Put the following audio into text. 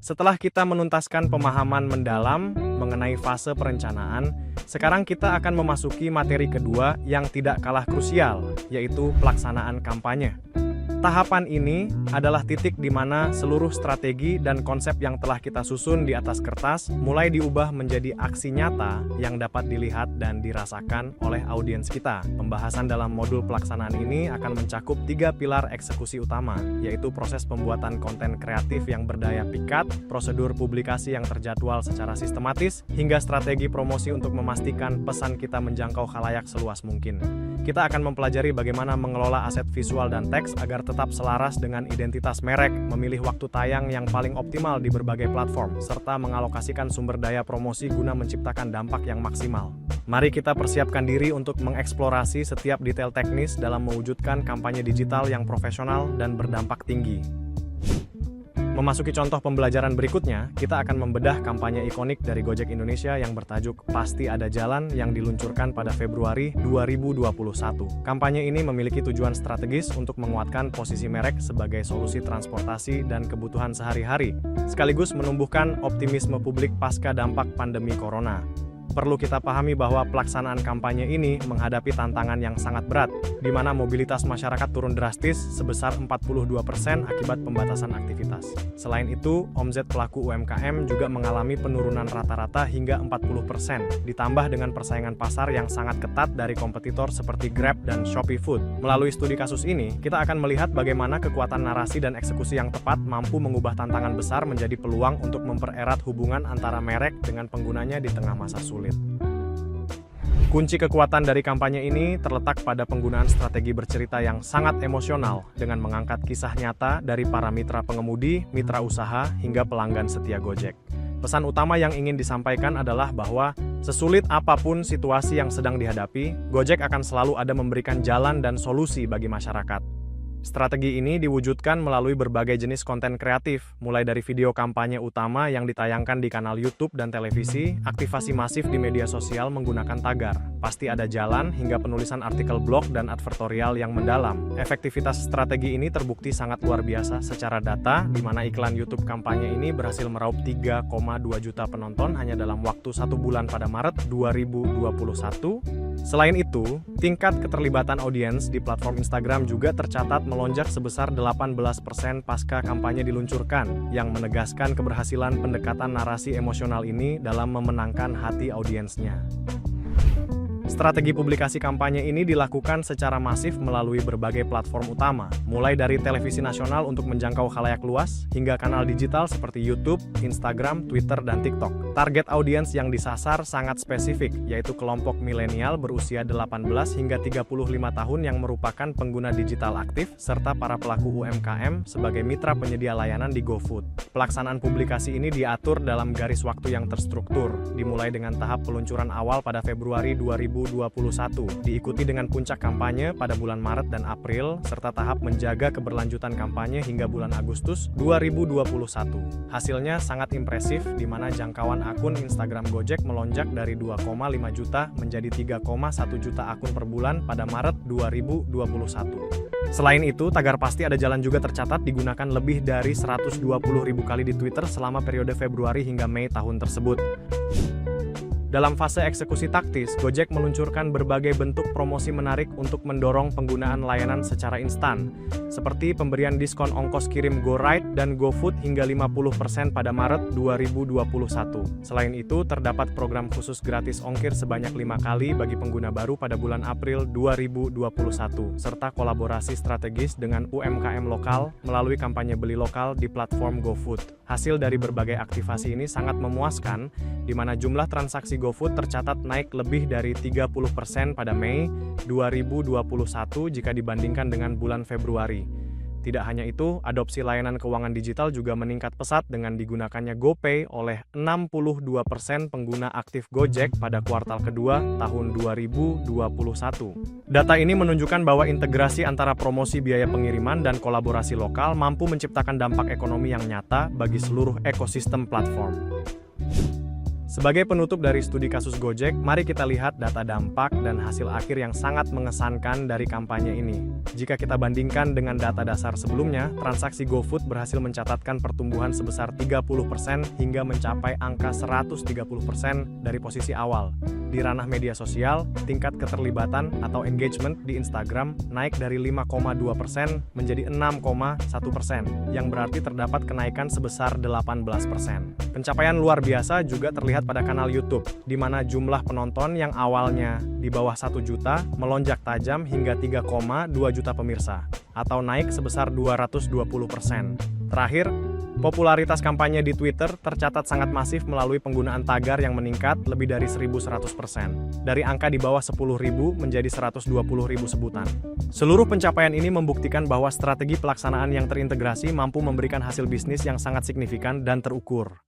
Setelah kita menuntaskan pemahaman mendalam mengenai fase perencanaan, sekarang kita akan memasuki materi kedua yang tidak kalah krusial, yaitu pelaksanaan kampanye. Tahapan ini adalah titik di mana seluruh strategi dan konsep yang telah kita susun di atas kertas mulai diubah menjadi aksi nyata yang dapat dilihat dan dirasakan oleh audiens kita. Pembahasan dalam modul pelaksanaan ini akan mencakup 3 pilar eksekusi utama, yaitu proses pembuatan konten kreatif yang berdaya pikat, prosedur publikasi yang terjadwal secara sistematis, hingga strategi promosi untuk memastikan pesan kita menjangkau khalayak seluas mungkin. Kita akan mempelajari bagaimana mengelola aset visual dan teks agar tetap selaras dengan identitas merek, memilih waktu tayang yang paling optimal di berbagai platform, serta mengalokasikan sumber daya promosi guna menciptakan dampak yang maksimal. Mari kita persiapkan diri untuk mengeksplorasi setiap detail teknis dalam mewujudkan kampanye digital yang profesional dan berdampak tinggi. Memasuki contoh pembelajaran berikutnya, kita akan membedah kampanye ikonik dari Gojek Indonesia yang bertajuk Pasti Ada Jalan yang diluncurkan pada Februari 2021. Kampanye ini memiliki tujuan strategis untuk menguatkan posisi merek sebagai solusi transportasi dan kebutuhan sehari-hari, sekaligus menumbuhkan optimisme publik pasca dampak pandemi corona. Perlu kita pahami bahwa pelaksanaan kampanye ini menghadapi tantangan yang sangat berat, di mana mobilitas masyarakat turun drastis sebesar 42% akibat pembatasan aktivitas. Selain itu, omzet pelaku UMKM juga mengalami penurunan rata-rata hingga 40%, ditambah dengan persaingan pasar yang sangat ketat dari kompetitor seperti Grab dan Shopee Food. Melalui studi kasus ini, kita akan melihat bagaimana kekuatan narasi dan eksekusi yang tepat mampu mengubah tantangan besar menjadi peluang untuk mempererat hubungan antara merek dengan penggunanya di tengah masa sulit. Kunci kekuatan dari kampanye ini terletak pada penggunaan strategi bercerita yang sangat emosional dengan mengangkat kisah nyata dari para mitra pengemudi, mitra usaha, hingga pelanggan setia Gojek. Pesan utama yang ingin disampaikan adalah bahwa sesulit apapun situasi yang sedang dihadapi, Gojek akan selalu ada memberikan jalan dan solusi bagi masyarakat. Strategi ini diwujudkan melalui berbagai jenis konten kreatif, mulai dari video kampanye utama yang ditayangkan di kanal YouTube dan televisi, aktivasi masif di media sosial menggunakan tagar, pasti ada jalan, hingga penulisan artikel blog dan advertorial yang mendalam. Efektivitas strategi ini terbukti sangat luar biasa secara data, di mana iklan YouTube kampanye ini berhasil meraup 3,2 juta penonton hanya dalam waktu 1 bulan pada Maret 2021. Selain itu, tingkat keterlibatan audiens di platform Instagram juga tercatat melonjak sebesar 18% pasca kampanye diluncurkan, yang menegaskan keberhasilan pendekatan narasi emosional ini dalam memenangkan hati audiensnya. Strategi publikasi kampanye ini dilakukan secara masif melalui berbagai platform utama, mulai dari televisi nasional untuk menjangkau khalayak luas, hingga kanal digital seperti YouTube, Instagram, Twitter, dan TikTok. Target audiens yang disasar sangat spesifik, yaitu kelompok milenial berusia 18 hingga 35 tahun yang merupakan pengguna digital aktif, serta para pelaku UMKM sebagai mitra penyedia layanan di GoFood. Pelaksanaan publikasi ini diatur dalam garis waktu yang terstruktur, dimulai dengan tahap peluncuran awal pada Februari 2021, diikuti dengan puncak kampanye pada bulan Maret dan April, serta tahap menjaga keberlanjutan kampanye hingga bulan Agustus 2021. Hasilnya sangat impresif, di mana jangkauan akun Instagram Gojek melonjak dari 2,5 juta menjadi 3,1 juta akun per bulan pada Maret 2021. Selain itu, tagar Pasti Ada Jalan juga tercatat digunakan lebih dari 120.000 kali di Twitter selama periode Februari hingga Mei tahun tersebut. Dalam fase eksekusi taktis, Gojek meluncurkan berbagai bentuk promosi menarik untuk mendorong penggunaan layanan secara instan, seperti pemberian diskon ongkos kirim GoRide dan GoFood hingga 50% pada Maret 2021. Selain itu, terdapat program khusus gratis ongkir sebanyak 5 kali bagi pengguna baru pada bulan April 2021, serta kolaborasi strategis dengan UMKM lokal melalui kampanye beli lokal di platform GoFood. Hasil dari berbagai aktivasi ini sangat memuaskan, di mana jumlah transaksi GoFood tercatat naik lebih dari 30% pada Mei 2021 jika dibandingkan dengan bulan Februari. Tidak hanya itu, adopsi layanan keuangan digital juga meningkat pesat dengan digunakannya GoPay oleh 62% pengguna aktif Gojek pada kuartal kedua tahun 2021. Data ini menunjukkan bahwa integrasi antara promosi biaya pengiriman dan kolaborasi lokal mampu menciptakan dampak ekonomi yang nyata bagi seluruh ekosistem platform. Sebagai penutup dari studi kasus Gojek, mari kita lihat data dampak dan hasil akhir yang sangat mengesankan dari kampanye ini. Jika kita bandingkan dengan data dasar sebelumnya, transaksi GoFood berhasil mencatatkan pertumbuhan sebesar 30% hingga mencapai angka 130% dari posisi awal. Di ranah media sosial, tingkat keterlibatan atau engagement di Instagram naik dari 5,2% menjadi 6,1%, yang berarti terdapat kenaikan sebesar 18%. Pencapaian luar biasa juga terlihat pada kanal YouTube, di mana jumlah penonton yang awalnya di bawah 1 juta melonjak tajam hingga 3,2 juta pemirsa, atau naik sebesar 220%. Terakhir, popularitas kampanye di Twitter tercatat sangat masif melalui penggunaan tagar yang meningkat lebih dari 1.100%, dari angka di bawah 10.000 menjadi 120.000 sebutan. Seluruh pencapaian ini membuktikan bahwa strategi pelaksanaan yang terintegrasi mampu memberikan hasil bisnis yang sangat signifikan dan terukur.